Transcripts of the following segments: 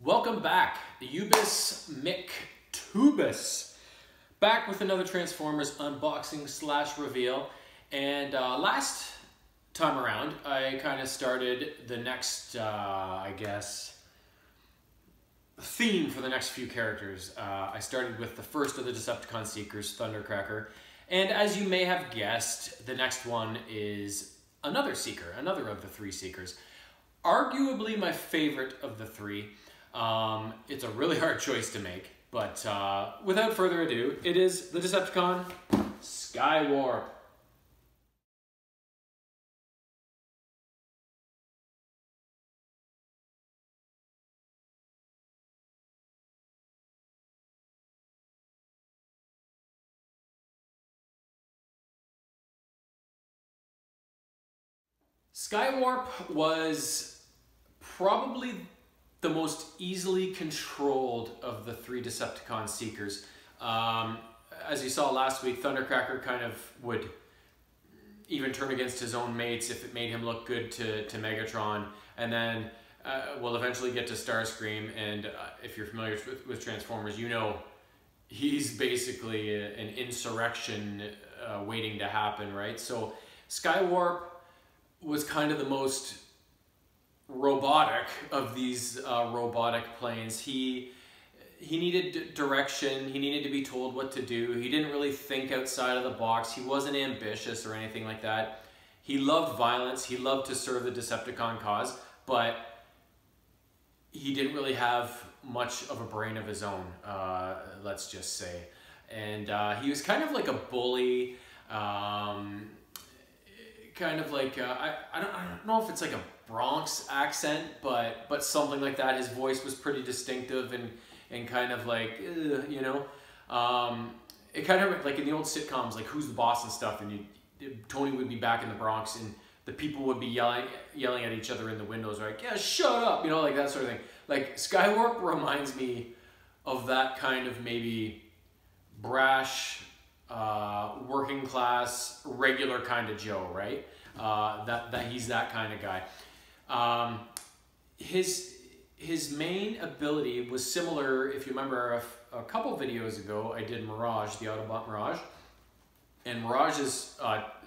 Welcome back, Ubis McTubis. Back with another Transformers unboxing slash reveal. And last time around, I kind of started the next, I guess, theme for the next few characters. I started with the first of the Decepticon Seekers, Thundercracker. And as you may have guessed, the next one is another Seeker, another of the three Seekers. Arguably my favorite of the three. It's a really hard choice to make, but without further ado, it is the Decepticon Skywarp. Skywarp was probably the most easily controlled of the three Decepticon Seekers. As you saw last week, Thundercracker kind of would even turn against his own mates if it made him look good to Megatron. And then we'll eventually get to Starscream, and if you're familiar with Transformers, you know he's basically an insurrection waiting to happen, right? So Skywarp was kind of the most robotic of these robotic planes. He needed direction. He needed to be told what to do. He didn't really think outside of the box. He wasn't ambitious or anything like that. He loved violence. He loved to serve the Decepticon cause, but he didn't really have much of a brain of his own, let's just say. And he was kind of like a bully, kind of like, I don't know if it's like a Bronx accent, but something like that. His voice was pretty distinctive and kind of like, you know, it kind of like in the old sitcoms, like Who's the Boss and stuff, and Tony would be back in the Bronx and the people would be yelling at each other in the windows, like, yeah, shut up, you know, like that sort of thing. Like Skywarp reminds me of that kind of maybe brash, working class, regular kind of Joe, right? That he's that kind of guy. His main ability was similar, if you remember a couple videos ago, I did Mirage, the Autobot Mirage. And Mirage's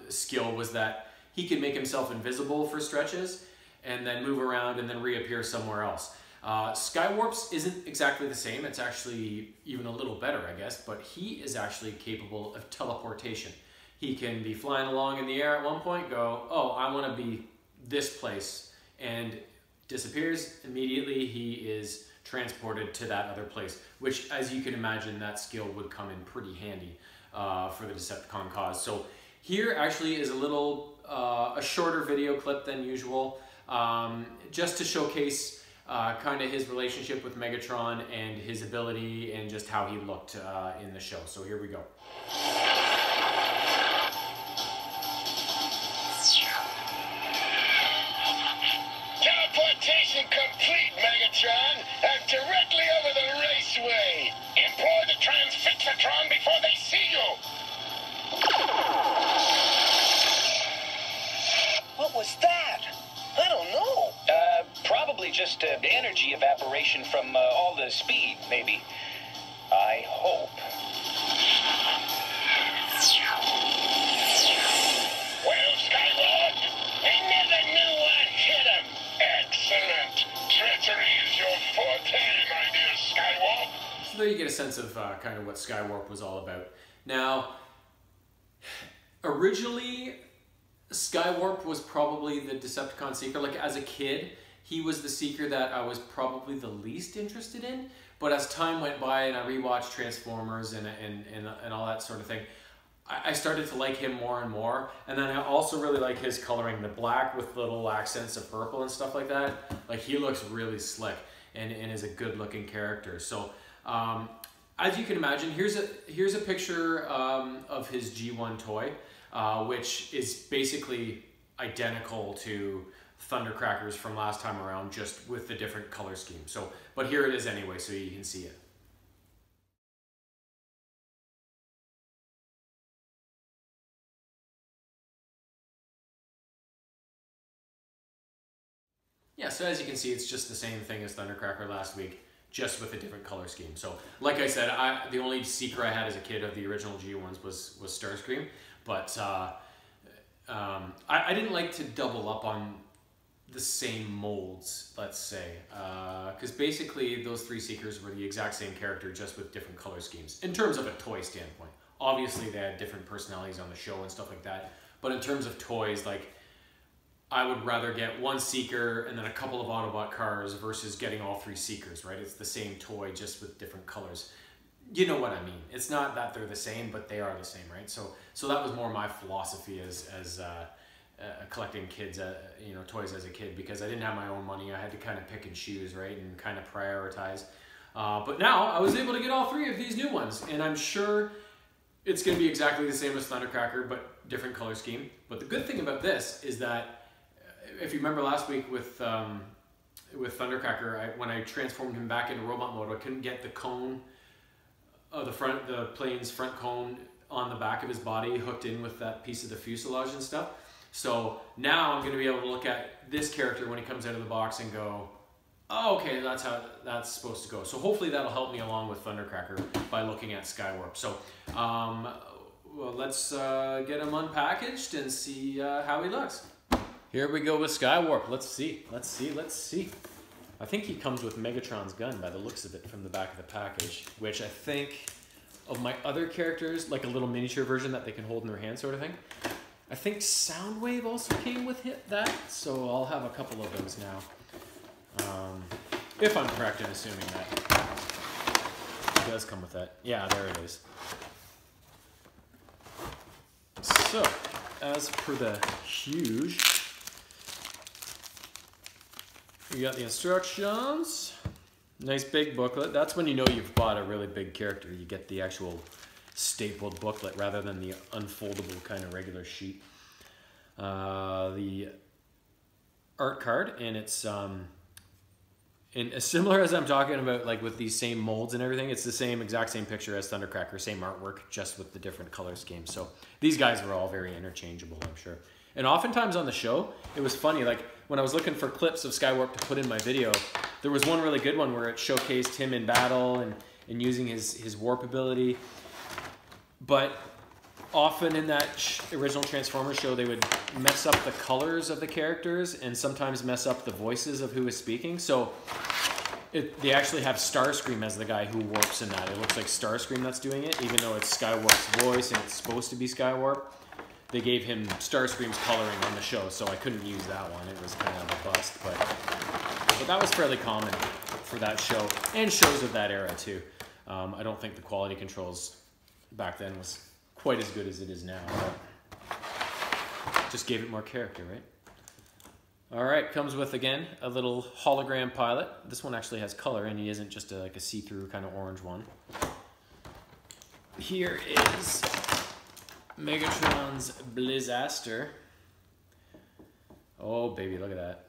skill was that he could make himself invisible for stretches and then move around and then reappear somewhere else. Skywarp's isn't exactly the same. It's actually even a little better, I guess, but he is actually capable of teleportation. He can be flying along in the air at one point, go, oh, I want to be this place, and disappears. Immediately he is transported to that other place, which, as you can imagine, that skill would come in pretty handy for the Decepticon cause. So here actually is a little, a shorter video clip than usual, just to showcase kind of his relationship with Megatron and his ability and just how he looked in the show. So here we go. Complete, Megatron, and directly over the raceway. Employ the Transfixatron before they see you. What was that? I don't know. Probably just energy evaporation from all the speed, maybe. I hope. Well, Skyward, they never knew what hit him. Excellent. Treachery is your forte, my dear Skywarp. So there you get a sense of kind of what Skywarp was all about. Now, originally, Skywarp was probably the Decepticon Seeker. Like as a kid, he was the Seeker that I was probably the least interested in. But as time went by and I rewatched Transformers and all that sort of thing, I started to like him more and more. And then I also really like his coloring, the black with little accents of purple and stuff like that. Like he looks really slick and is a good looking character. So as you can imagine, here's a picture of his G1 toy, which is basically identical to Thundercrackers from last time around, just with the different color scheme. So, but here it is anyway, so you can see it. Yeah, so as you can see, it's just the same thing as Thundercracker last week. just with a different color scheme. So like I said, the only Seeker I had as a kid of the original G1s was Starscream, but I didn't like to double up on the same molds, let's say, because basically those 3 Seekers were the exact same character, just with different color schemes in terms of a toy standpoint. Obviously they had different personalities on the show and stuff like that, but in terms of toys, like, I would rather get 1 Seeker and then a couple of Autobot cars versus getting all 3 Seekers, right? It's the same toy, just with different colors. You know what I mean. It's not that they're the same, but they are the same, right? So that was more my philosophy as collecting kids, toys as a kid, because I didn't have my own money. I had to kind of pick and choose, right, and kind of prioritize. But now I was able to get all 3 of these new ones, and I'm sure it's going to be exactly the same as Thundercracker, but different color scheme. But the good thing about this is that, if you remember last week with Thundercracker, when I transformed him back into robot mode, I couldn't get the cone, the plane's front cone on the back of his body hooked in with that piece of the fuselage and stuff. So now I'm going to be able to look at this character when he comes out of the box and go, oh, okay, that's how that's supposed to go. So hopefully that'll help me along with Thundercracker by looking at Skywarp. So well, let's get him unpackaged and see how he looks. Here we go with Skywarp. Let's see. I think he comes with Megatron's gun by the looks of it from the back of the package, which I think of my other characters, like a little miniature version that they can hold in their hand sort of thing. I think Soundwave also came with that, so I'll have a couple of those now. If I'm correct in assuming that. It does come with that. Yeah, there it is. So, as per the huge, you got the instructions. Nice big booklet. That's when you know you've bought a really big character. You get the actual stapled booklet rather than the unfoldable kind of regular sheet. The art card, and it's and as similar as I'm talking about, like with these same molds and everything, it's the exact same picture as Thundercracker, same artwork, just with the different color schemes. So these guys were all very interchangeable, I'm sure. And oftentimes on the show, it was funny, like when I was looking for clips of Skywarp to put in my video, there was one really good one where it showcased him in battle and using his warp ability. But often in that original Transformers show, they would mess up the colors of the characters and sometimes mess up the voices of who is speaking. So they actually have Starscream as the guy who warps in that. It looks like Starscream that's doing it, even though it's Skywarp's voice and it's supposed to be Skywarp. They gave him Starscream's coloring on the show, so I couldn't use that one. It was kind of a bust, but that was fairly common for that show and shows of that era too. I don't think the quality controls back then was quite as good as it is now, but just gave it more character, right? All right, comes with, again, a little hologram pilot. This one actually has color, and he isn't just like a see-through kind of orange one. Here is Megatron's Blizzaster. Oh, baby, look at that.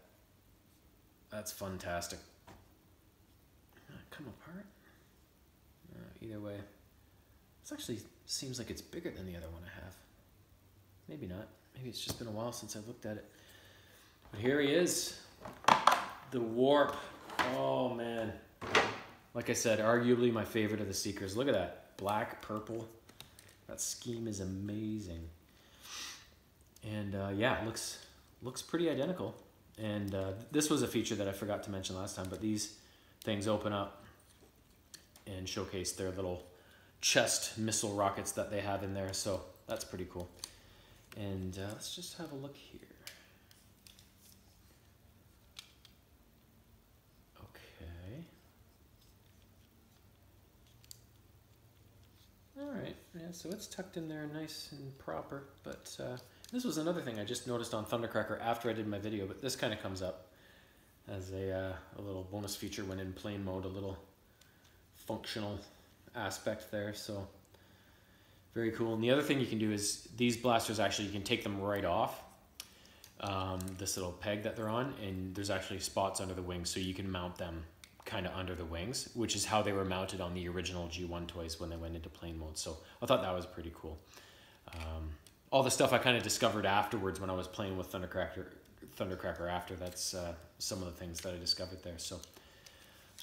That's fantastic. Come apart? Either way. This actually seems like it's bigger than the other one I have. Maybe not. Maybe it's just been a while since I've looked at it. But here he is. The Warp. Oh, man. Like I said, arguably my favorite of the Seekers. Look at that. Black, purple. That scheme is amazing. And yeah, it looks pretty identical. And this was a feature that I forgot to mention last time, but these things open up and showcase their little chest missile rockets that they have in there. So that's pretty cool. And let's just have a look here. Okay. All right. Yeah, so it's tucked in there nice and proper. But this was another thing I just noticed on Thundercracker after I did my video, but this kind of comes up as a little bonus feature when in plane mode, a little functional aspect there. So very cool. And the other thing you can do is these blasters, actually you can take them right off this little peg that they're on, and there's actually spots under the wings, so you can mount them kind of under the wings, which is how they were mounted on the original G1 toys when they went into plane mode. So I thought that was pretty cool. All the stuff I kind of discovered afterwards when I was playing with Thundercracker after, that's some of the things that I discovered there. So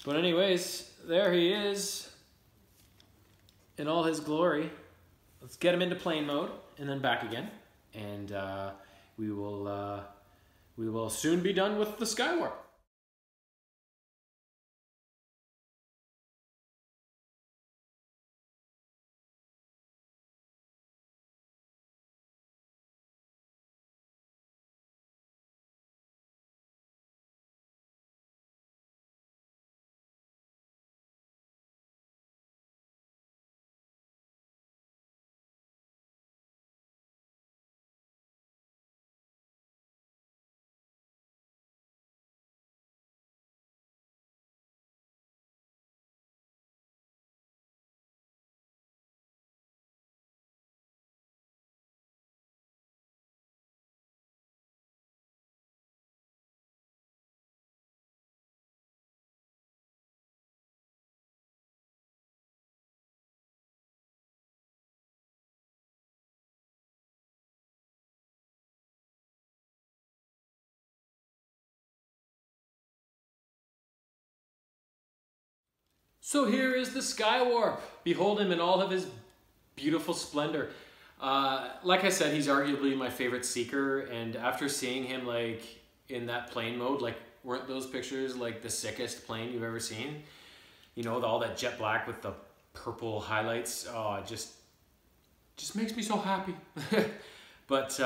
But anyways, there he is in all his glory. Let's get him into plane mode and then back again. And we will soon be done with the Skywarp. So here is the Skywarp. Behold him in all of his beautiful splendor. Like I said, he's arguably my favorite Seeker, and after seeing him like in that plane mode, like weren't those pictures like the sickest plane you've ever seen? You know, all that jet black with the purple highlights. Oh, it just makes me so happy. But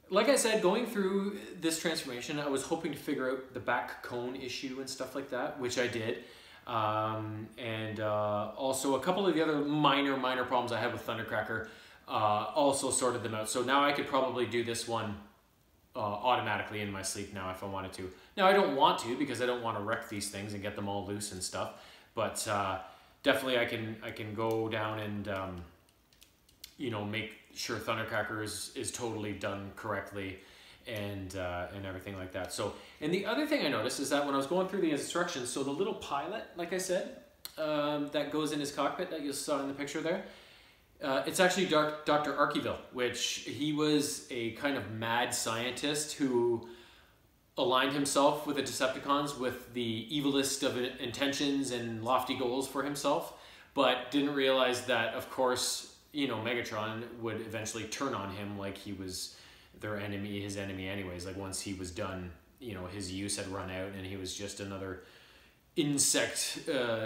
like I said, going through this transformation, I was hoping to figure out the back cone issue and stuff like that, which I did. And also a couple of the other minor problems I had with Thundercracker, also sorted them out. So now I could probably do this one automatically in my sleep now if I wanted to. Now I don't want to, because I don't want to wreck these things and get them all loose and stuff, but definitely I can go down and you know, make sure Thundercracker is totally done correctly, and everything like that. So, and the other thing I noticed is that when I was going through the instructions, so the little pilot, like I said, that goes in his cockpit that you saw in the picture there, it's actually Dr. Archiville, which he was a kind of mad scientist who aligned himself with the Decepticons with the evilest of intentions and lofty goals for himself, but didn't realize that, of course, you know, Megatron would eventually turn on him like he was their enemy, his enemy anyways. Like once he was done, you know, his use had run out and he was just another insect,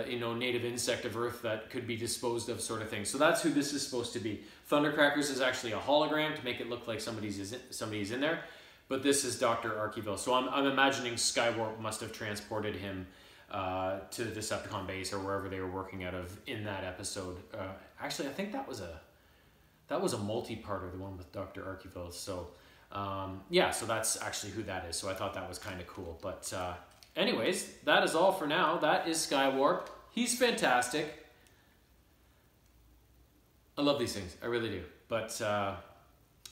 you know, native insect of Earth that could be disposed of, sort of thing. So that's who this is supposed to be. Thundercrackers is actually a hologram to make it look like somebody's in there, but this is Dr. Archiville. So I'm imagining Skywarp must have transported him to the Decepticon base or wherever they were working out of in that episode. Actually, I think that was a multi-parter, the one with Dr. Archiville. So yeah, so that's actually who that is. So I thought that was kind of cool. But anyways, that is all for now. That is Skywarp. He's fantastic. I love these things. I really do. But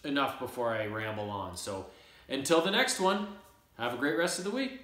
enough before I ramble on. So until the next one, have a great rest of the week.